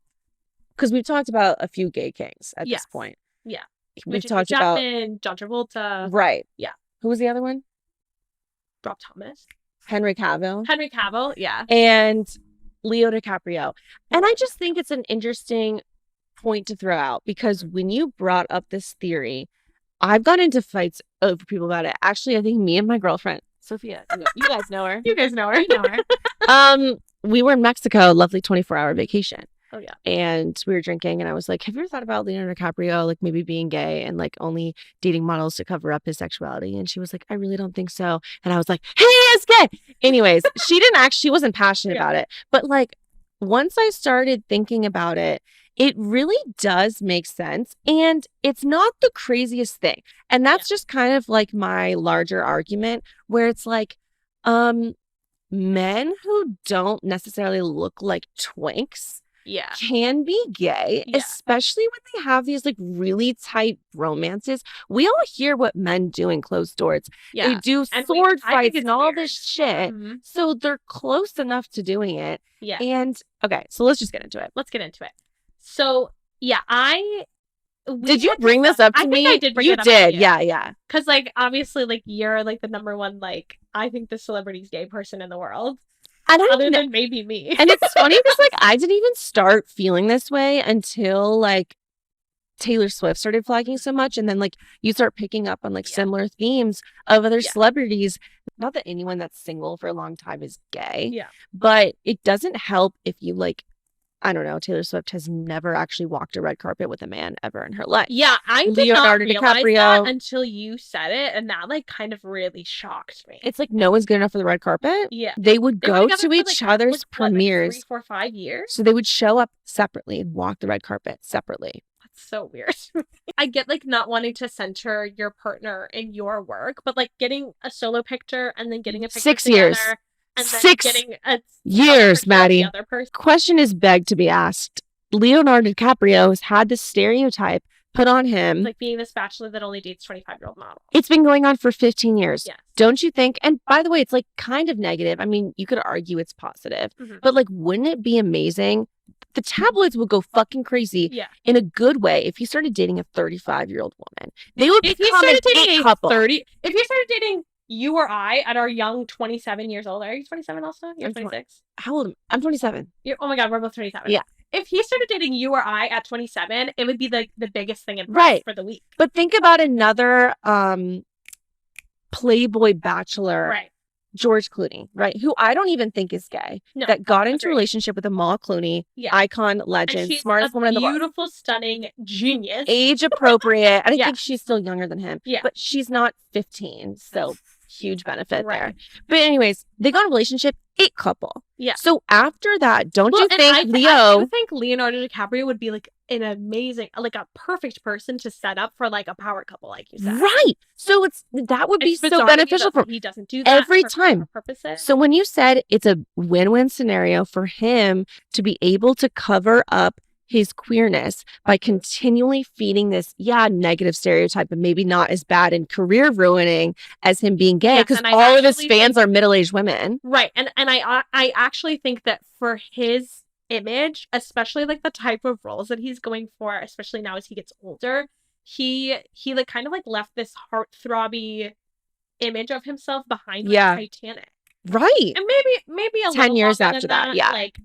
because we've talked about a few gay kings at Yes. this point. Yeah. We've Richard talked about, Chapman, John Travolta, right. Yeah. Who was the other one? Rob Thomas, Henry Cavill. Henry Cavill. Yeah. And Leo DiCaprio. And I just think it's an interesting point to throw out, because when you brought up this theory, I've got into fights over people about it. Actually, I think me and my girlfriend, Sophia, you guys know her. You guys know her. You know her. We were in Mexico, lovely 24-hour vacation. Oh yeah. And we were drinking, and I was like, have you ever thought about Leonardo DiCaprio, like maybe being gay and like only dating models to cover up his sexuality? And she was like, I really don't think so. And I was like, he is gay. Anyways, she wasn't passionate Yeah. about it. But like, once I started thinking about it, it really does make sense. And it's not the craziest thing. And that's just kind of like my larger argument, where it's like, men who don't necessarily look like twinks Yeah. can be gay, Yeah. especially when they have these like really tight romances. We all hear what men do in closed doors. Yeah. They do And sword I think fights it's and all weird. this shit. Mhm. So they're close enough to doing it. Yeah. And okay, so let's just get into it. Let's get into it. So yeah, Did you bring this up to I me? think I did bring you it up. did. Yeah. Because like obviously like you're like the number one like I think the celebrity's gay person in the world, And I other know, than maybe me. and it's funny because like I didn't even start feeling this way until like Taylor Swift started flagging so much, and then like you start picking up on like Yeah. similar themes of other Yeah. celebrities. Not that anyone that's single for a long time is gay, Yeah. but it doesn't help if you like, I don't know, Taylor Swift has never actually walked a red carpet with a man ever in her life. Yeah, I did Leonardo not realize DiCaprio. that until you said it, and that like kind of really shocked me. It's like no one's good enough for the red carpet. Yeah. They would They were go together to for, each like, other's what, like, premieres. 3, 4, 5 years. So they would show up separately and walk the red carpet separately. That's so weird. I get like not wanting to center your partner in your work, but like getting a solo picture and then getting a picture 6 years. together, and then 6 getting a years, picture of Maddie. The other person. Question is begged to be asked. Leonardo DiCaprio has had this stereotype put on him. It's like being this bachelor that only dates 25-year-old models. It's been going on for 15 years. Yes. Don't you think? And by the way, it's like kind of negative. I mean, you could argue it's positive, Mhm. but like, wouldn't it be amazing? The tabloids would go fucking crazy Yeah. in a good way if he started dating a 35-year-old woman. They would If he become started a dating gay a couple. 30, if he started dating you or I at our young 27 years old, are you 27 also? You're I'm 26. How old am I? I'm 27. Oh my god, we're both 27. Yeah. If he started dating you or I at 27, it would be the biggest thing in press Right. for the week. But think about another Playboy bachelor, Right. George Clooney, right? Who I don't even think is gay. No. That got into a agreed. relationship with Amal Clooney, Yeah. icon, And legend, she's smartest a woman in the world. beautiful, stunning genius. Age appropriate. I Yeah. think she's still younger than him. Yeah. But she's not 15. So huge benefit there. Right. But anyways, they got a relationship, it couple. Yeah. So after that, don't you and think I Leo? do think Leonardo DiCaprio would be like an amazing, like a perfect person to set up for like a power couple, like you said. Right. So that would be It's so bizarre to me beneficial that for he doesn't do that every for time. purposes. So when you said it's a win-win scenario for him to be able to cover up his queerness by continually feeding this, negative stereotype, but maybe not as bad and career ruining as him being gay, Yes, because and I all of his actually fans are middle-aged women. Right. And I actually think that for his image, especially like the type of roles that he's going for, especially now as he gets older, he like kind of like left this heartthrobby image of himself behind like, Yeah. Titanic. Right. And maybe a 10 little years longer after than that, yeah. Like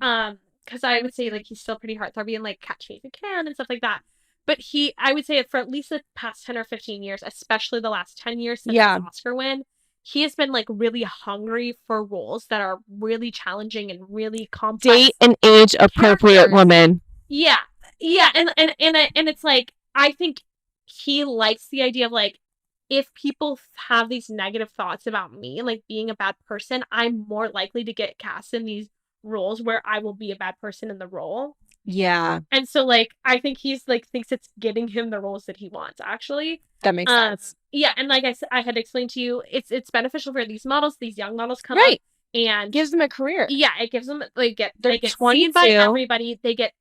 because I would say like he's still pretty heartthrobbing and like Catch Me If You Can and stuff like that. But I would say for at least the past 10 or 15 years, especially the last 10 years since his Oscar win, he has been like really hungry for roles that are really challenging and really complex. Date an age appropriate woman. Yeah. And it's like, I think he likes the idea of like, if people have these negative thoughts about me, like being a bad person, I'm more likely to get cast in these roles where I will be a bad person in the role. Yeah. And so like I think he's like thinks it's getting him the roles that he wants, actually. That makes sense. Yeah, and like I had explained to you, it's beneficial for these models, these young models come up and gives them a career. Yeah, it gives them they get 22. seen by everybody, they get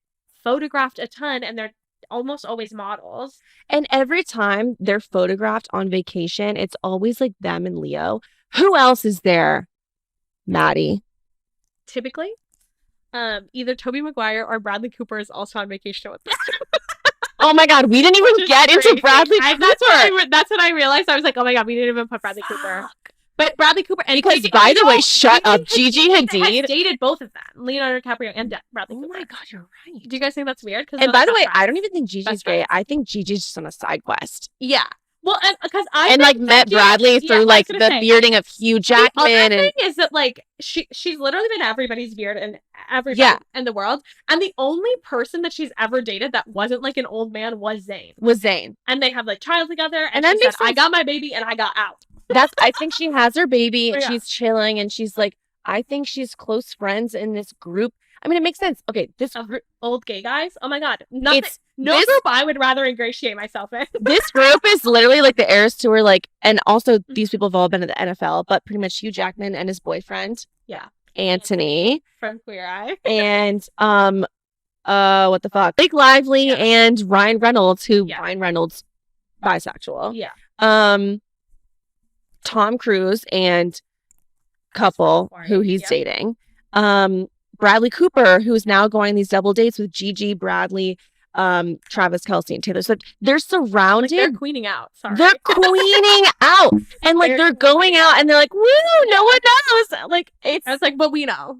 photographed a ton, and they're almost always models. And every time they're photographed on vacation, it's always like them and Leo. Who else is there? Maddie. Typically. Either Tobey Maguire or Bradley Cooper is also on vacation with them. Oh my god, we didn't even get into Bradley Cooper. That's what I realized. I was like, oh my god, we didn't even put Bradley Cooper. But Bradley Cooper, and because by the way, shut up, Gigi Hadid dated both of them, Leonardo DiCaprio and Bradley Cooper. Oh my god, you're right. Do you guys think that's weird? And by the way, I don't even think Gigi's gay. I think Gigi's just on a side quest. Yeah. Well, because met Bradley through like the bearding of Hugh Jackman. The other thing is that like she's literally been everybody's beard and everybody in the world, and the only person that she's ever dated that wasn't like an old man was Zayn. And they have like child together, and she said, "I got my baby and I got out." I think she has her baby and she's chilling, and she's like, I think she's close friends in this group. I mean, it makes sense. Okay, this old gay guys. Oh my god, no group I would rather ingratiate myself in. This group is literally like the Eras Tour, like, and also these people have all been at the NFL, but pretty much Hugh Jackman and his boyfriend, Anthony from Queer Eye, and what the fuck, Blake Lively and Ryan Reynolds, Ryan Reynolds, bisexual, Tom Cruise and couple who he's dating, Bradley Cooper, who's now going these double dates with Gigi, Bradley, Travis Kelce, and Taylor Swift. They're surrounded. Like they're queening out. Sorry. They're queening out. And like they're going out and they're like, woo, no one knows. Like I was like, but we know.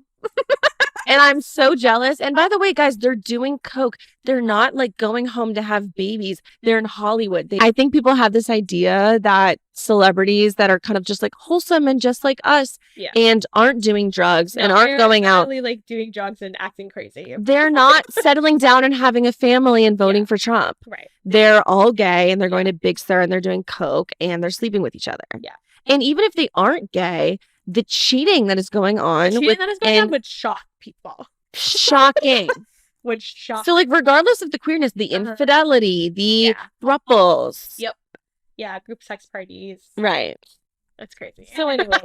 And I'm so jealous. And by the way, guys, they're doing coke. They're not like going home to have babies. They're in Hollywood. I think people have this idea that celebrities that are kind of just like wholesome and just like us and aren't doing drugs and aren't going out. Really like doing drugs and acting crazy. They're not settling down and having a family and voting for Trump. Right. They're all gay and they're going to Big Sur and they're doing coke and they're sleeping with each other. Yeah. And even if they aren't gay, the cheating that is going on would shock people. Shocking. Would shock. So like regardless of the queerness, the infidelity, the thruples. Yep. Yeah, group sex parties. Right. That's crazy. So anyways,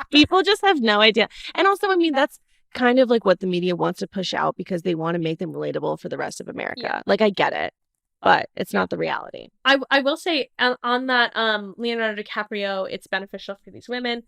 people just have no idea. And also, I mean, that's kind of like what the media wants to push out because they want to make them relatable for the rest of America. Yeah. Like I get it, but it's not the reality. I will say on that Leonardo DiCaprio, it's beneficial for these women.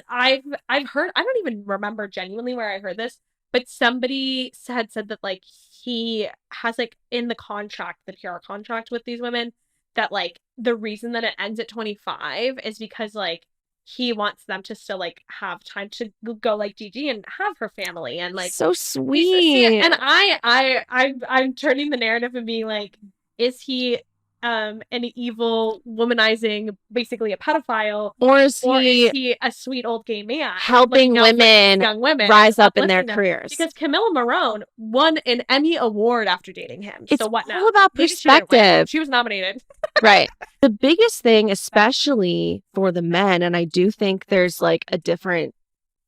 I've heard, I don't even remember genuinely where I heard this, but somebody said that like he has like in the contract, the PR contract with these women, that like the reason that it ends at 25 is because like he wants them to still like have time to go like Gigi and have her family and like so sweet. And I'm turning the narrative and being like, is he an evil, womanizing, basically a pedophile, or is he a sweet old gay man helping young women rise up in their careers? Because Camilla Morone won an Emmy award after dating him. It's so what now? All about perspective. She was nominated. Right. The biggest thing, especially for the men, and I do think there's like a different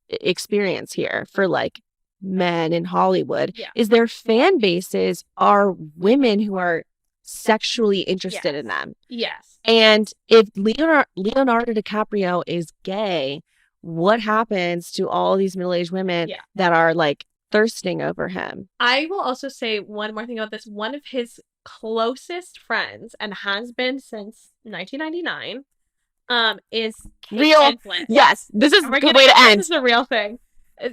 experience here for like men in Hollywood, is their fan bases are women who are sexually interested in them. Yes. And if Leonardo DiCaprio is gay, what happens to all these middle-aged women that are like thirsting over him? I will also say one more thing about this. One of his closest friends, and has been since 1999, is Kate Winslet. Yes, this is a good way to end. This is a real thing.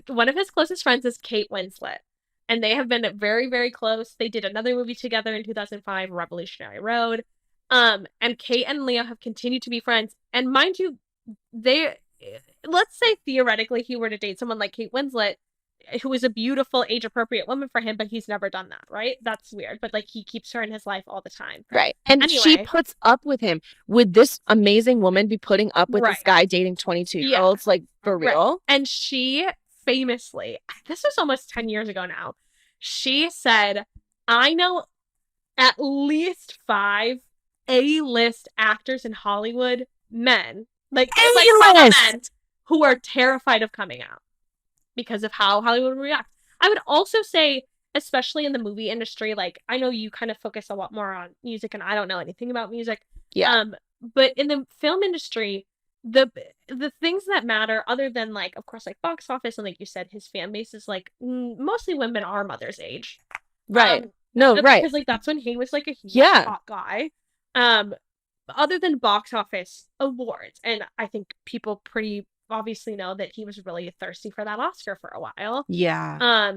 One of his closest friends is Kate Winslet. And they have been very, very close. They did another movie together in 2005, Revolutionary Road. And Kate and Leo have continued to be friends. And mind you, let's say theoretically he were to date someone like Kate Winslet, who is a beautiful age appropriate woman for him, but he's never done that, right? That's weird. But like he keeps her in his life all the time. Right. And she Anyway. puts up with him. Would this amazing woman be putting up with this Right. guy dating 22-year-olds? Like, for Right. real? And she famously, this was almost 10 years ago now, she said, I know at least 5 A-list actors in Hollywood, men, like fellow men, who are terrified of coming out because of how Hollywood would react. I would also say, especially in the movie industry, like I know you kind of focus a lot more on music and I don't know anything about music. Yeah. But in the film industry, the things that matter, other than like, of course, like box office and like you said, his fan base is like mostly women our mother's age. Right. No, right. Because like that's when he was like a huge hot guy. Other than box office awards, and I think people pretty obviously know that he was really thirsty for that Oscar for a while. Yeah.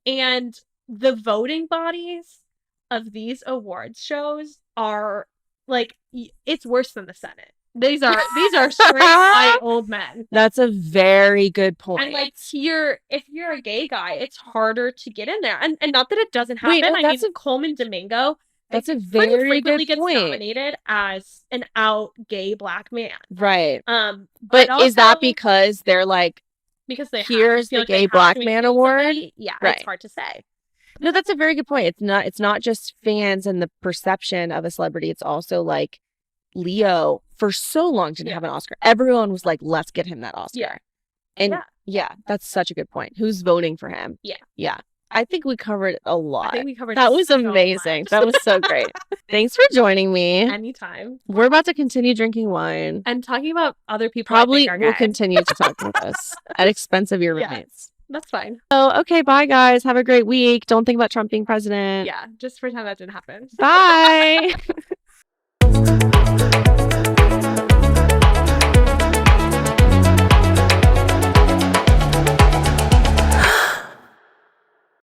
And the voting bodies of these awards shows are like, it's worse than the Senate. These are straight white old men. That's a very good point. And like if you're a gay guy, it's harder to get in there. And not that it doesn't happen. Wait, no, I mean, Coleman Domingo. That's a very good gets point. Nominated as an out gay black man. Right. But also, is that because they're like, because they here's the gay black man award? Yeah, right. It's hard to say. No, that's a very good point. It's not just fans and the perception of a celebrity. It's also like Leo for so long didn't have an Oscar. Everyone was like, let's get him that Oscar. Yeah. And yeah, that's such a good point. Who's voting for him? Yeah. Yeah. I think we covered a lot. I think we covered that was amazing. That was so great. Thanks for joining me. Anytime. We're about to continue drinking wine. And talking about other people. Probably will continue to talk about this at expense of your roommates. That's fine. So, okay, bye guys. Have a great week. Don't think about Trump being president. Yeah, just pretend that didn't happen. Bye.